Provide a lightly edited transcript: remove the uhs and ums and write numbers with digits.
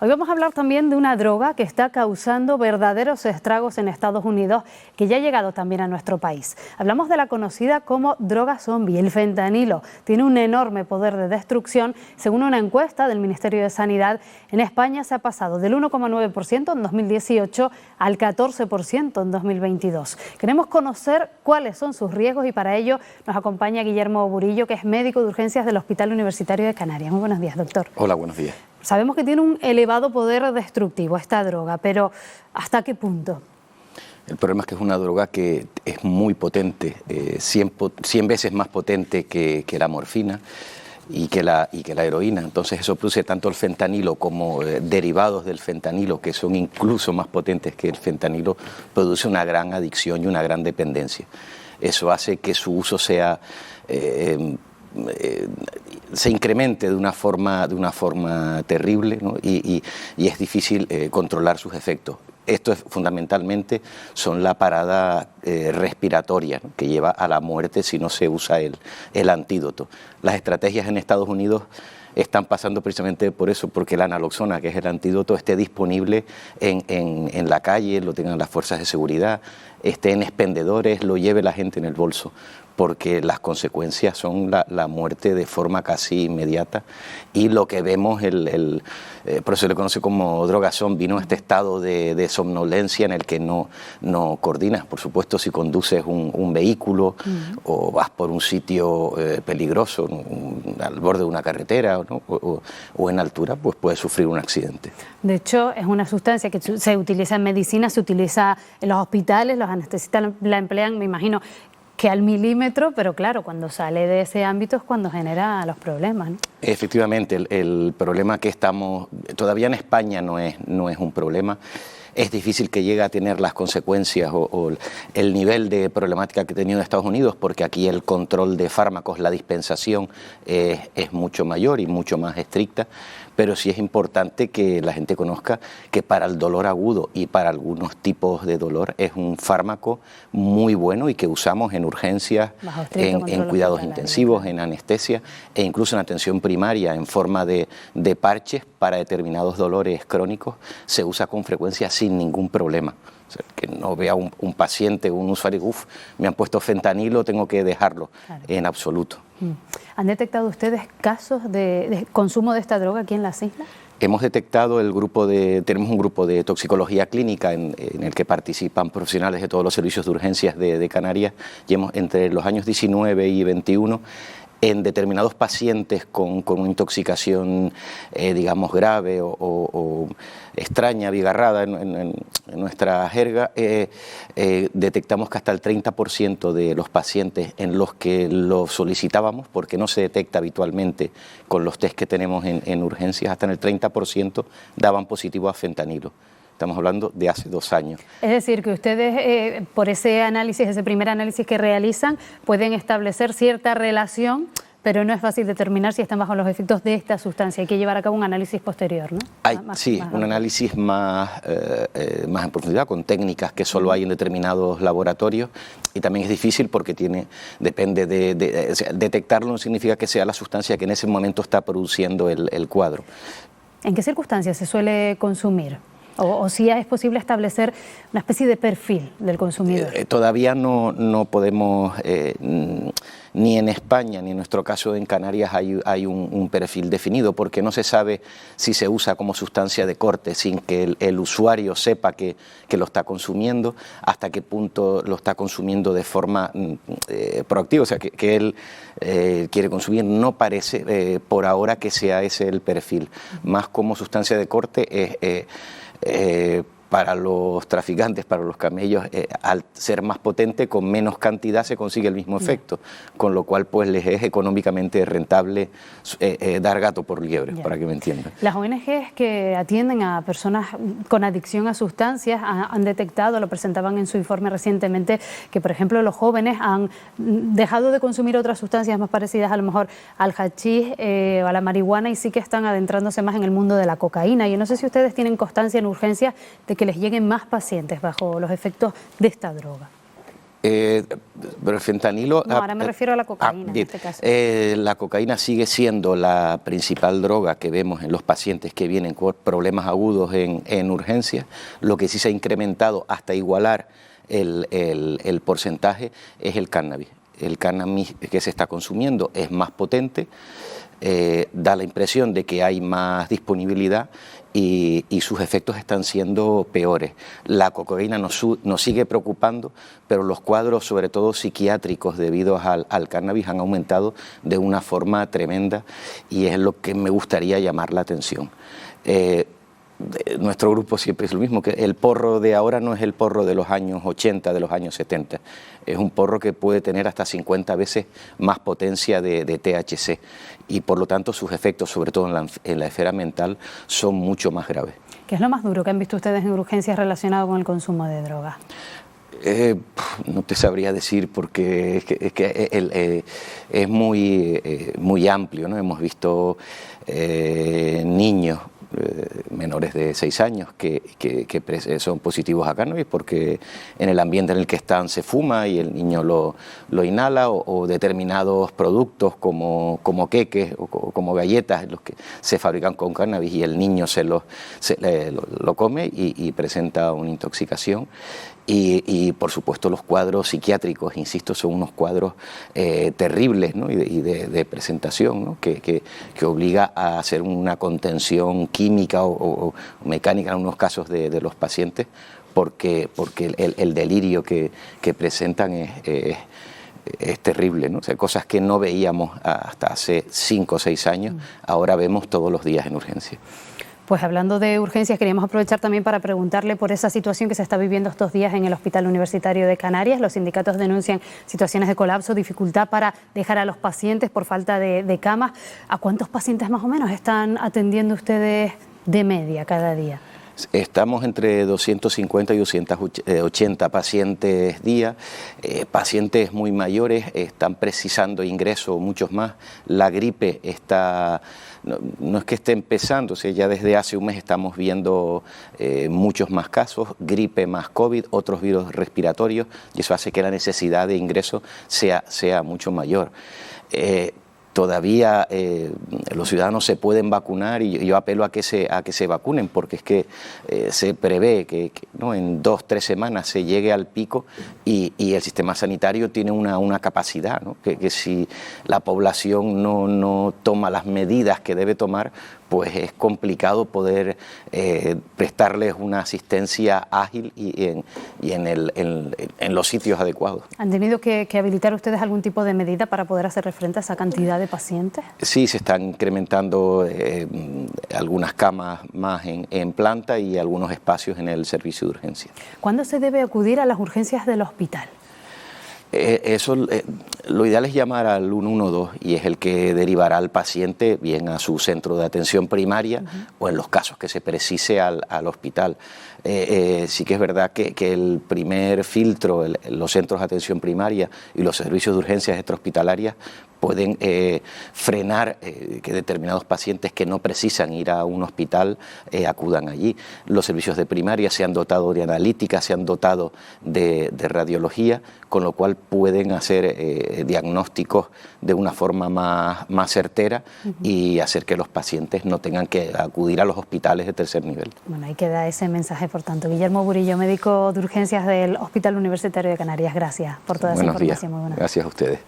Hoy vamos a hablar también de una droga que está causando verdaderos estragos en Estados Unidos, que ya ha llegado también a nuestro país. Hablamos de la conocida como droga zombie, el fentanilo. Tiene un enorme poder de destrucción. Según una encuesta del Ministerio de Sanidad, en España se ha pasado del 1,9% en 2018 al 14% en 2022. Queremos conocer cuáles son sus riesgos y para ello nos acompaña Guillermo Burillo, que es médico de urgencias del Hospital Universitario de Canarias. Muy buenos días, doctor. Hola, buenos días. Sabemos que tiene un elevado poder destructivo esta droga, pero ¿hasta qué punto? El problema es que es una droga que es muy potente, 100 veces más potente que la morfina y que la heroína. Entonces eso produce tanto el fentanilo como derivados del fentanilo, que son incluso más potentes que el fentanilo, produce una gran adicción y una gran dependencia. Eso hace que su uso sea... se incremente de una forma terrible, ¿no? y es difícil controlar sus efectos. Esto es, fundamentalmente son la parada respiratoria, ¿no? que lleva a la muerte si no se usa el antídoto. Las estrategias en Estados Unidos están pasando precisamente por eso, porque la naloxona, que es el antídoto, esté disponible en la calle, lo tengan las fuerzas de seguridad, esté en expendedores, lo lleve la gente en el bolso, porque las consecuencias son la muerte de forma casi inmediata y lo que vemos, por eso se le conoce como droga zombie, ¿no? Este estado de somnolencia en el que no coordinas. Por supuesto, si conduces un vehículo o vas por un sitio peligroso, ¿no? al borde de una carretera, ¿no? o en altura, pues puedes sufrir un accidente. De hecho, es una sustancia que se utiliza en medicina, se utiliza en los hospitales, los anestesistas la emplean, me imagino, que al milímetro, pero claro, cuando sale de ese ámbito es cuando genera los problemas, ¿no? Efectivamente, el problema que todavía en España no es un problema. Es difícil que llegue a tener las consecuencias o el nivel de problemática que ha tenido en Estados Unidos, porque aquí el control de fármacos, la dispensación es mucho mayor y mucho más estricta, pero sí es importante que la gente conozca que para el dolor agudo y para algunos tipos de dolor es un fármaco muy bueno y que usamos en urgencias, en cuidados intensivos, en anestesia e incluso en atención primaria en forma de parches para determinados dolores crónicos. Se usa con frecuencia sin ningún problema. O sea, que no vea un paciente, un usuario, me han puesto fentanilo, tengo que dejarlo, claro. En absoluto. ¿Han detectado ustedes casos de consumo de esta droga aquí en las islas? Hemos detectado tenemos un grupo de toxicología clínica en el que participan profesionales de todos los servicios de urgencias de Canarias, y entre los años 19 y 21, en determinados pacientes con una intoxicación, digamos, grave o extraña, bigarrada en nuestra jerga, detectamos que hasta el 30% de los pacientes en los que lo solicitábamos, porque no se detecta habitualmente con los test que tenemos en urgencias, hasta en el 30% daban positivo a fentanilo. Estamos hablando de hace 2 años. Es decir, que ustedes, por ese primer análisis que realizan, pueden establecer cierta relación, pero no es fácil determinar si están bajo los efectos de esta sustancia. Hay que llevar a cabo un análisis posterior, ¿no? Un análisis más en profundidad, con técnicas que solo hay en determinados laboratorios, y también es difícil porque depende o sea, detectarlo no significa que sea la sustancia que en ese momento está produciendo el cuadro. ¿En qué circunstancias se suele consumir? ¿O si es posible establecer una especie de perfil del consumidor? Todavía no podemos, ni en España ni en nuestro caso en Canarias hay un perfil definido, porque no se sabe si se usa como sustancia de corte sin que el usuario sepa que lo está consumiendo, hasta qué punto lo está consumiendo de forma proactiva, o sea, que él quiere consumir. No parece por ahora que sea ese el perfil. Más como sustancia de corte para los traficantes, para los camellos, al ser más potente, con menos cantidad se consigue el mismo efecto, con lo cual pues les es económicamente rentable dar gato por liebre, para que me entiendan. Las ONGs que atienden a personas con adicción a sustancias han detectado, lo presentaban en su informe recientemente, que por ejemplo los jóvenes han dejado de consumir otras sustancias más parecidas a lo mejor al hachís o a la marihuana, y sí que están adentrándose más en el mundo de la cocaína. Yo no sé si ustedes tienen constancia en urgencias de que les lleguen más pacientes bajo los efectos de esta droga. Pero el fentanilo... No, ahora me refiero a la cocaína en este caso. La cocaína sigue siendo la principal droga que vemos en los pacientes que vienen con problemas agudos en urgencias. Lo que sí se ha incrementado hasta igualar el porcentaje es el cannabis. El cannabis que se está consumiendo es más potente, da la impresión de que hay más disponibilidad y sus efectos están siendo peores. La cocaína nos sigue preocupando, pero los cuadros, sobre todo psiquiátricos, debido al cannabis, han aumentado de una forma tremenda y es lo que me gustaría llamar la atención. Nuestro grupo siempre es lo mismo, que el porro de ahora no es el porro de los años 80, de los años 70. Es un porro que puede tener hasta 50 veces más potencia de THC y por lo tanto sus efectos, sobre todo en la esfera mental, son mucho más graves. ¿Qué es lo más duro que han visto ustedes en urgencias relacionado con el consumo de drogas? No te sabría decir porque es muy amplio, ¿no? Hemos visto niños menores de 6 años que son positivos a cannabis porque en el ambiente en el que están se fuma y el niño lo inhala, o determinados productos como queques o como galletas, los que se fabrican con cannabis y el niño lo come y presenta una intoxicación. Y por supuesto los cuadros psiquiátricos, insisto, son unos cuadros terribles, ¿no? y de presentación, ¿no? que obliga a hacer una contención química o mecánica en algunos casos de los pacientes porque el delirio que presentan es terrible, ¿no? O sea, cosas que no veíamos hasta hace 5 o 6 años, ahora vemos todos los días en urgencia. Pues hablando de urgencias, queríamos aprovechar también para preguntarle por esa situación que se está viviendo estos días en el Hospital Universitario de Canarias. Los sindicatos denuncian situaciones de colapso, dificultad para dejar a los pacientes por falta de camas. ¿A cuántos pacientes más o menos están atendiendo ustedes de media cada día? Estamos entre 250 y 280 pacientes día. Pacientes muy mayores están precisando ingreso, muchos más. La gripe está... No es que esté empezando, o sea, ya desde hace un mes estamos viendo muchos más casos, gripe más COVID, otros virus respiratorios, y eso hace que la necesidad de ingreso sea mucho mayor. Todavía los ciudadanos se pueden vacunar y yo apelo a que se vacunen porque es que se prevé que ¿no? en 2 o 3 semanas se llegue al pico y el sistema sanitario tiene una capacidad, ¿no? que si la población no toma las medidas que debe tomar, pues es complicado poder prestarles una asistencia ágil y en los sitios adecuados. ¿Han tenido que habilitar ustedes algún tipo de medida para poder hacer frente a esa cantidad de pacientes? Sí, se están incrementando algunas camas más en planta y algunos espacios en el servicio de urgencia. ¿Cuándo se debe acudir a las urgencias del hospital? Lo ideal es llamar al 112 y es el que derivará al paciente bien a su centro de atención primaria o en los casos que se precise al hospital. Sí que es verdad que el primer filtro, los centros de atención primaria y los servicios de urgencias extrahospitalarias pueden frenar que determinados pacientes que no precisan ir a un hospital acudan allí. Los servicios de primaria se han dotado de analítica, se han dotado de radiología, con lo cual pueden hacer diagnósticos de una forma más certera y hacer que los pacientes no tengan que acudir a los hospitales de tercer nivel. Bueno, ahí queda ese mensaje, por tanto. Guillermo Burillo, médico de urgencias del Hospital Universitario de Canarias, gracias por toda esa información. Buenos días. Gracias a ustedes.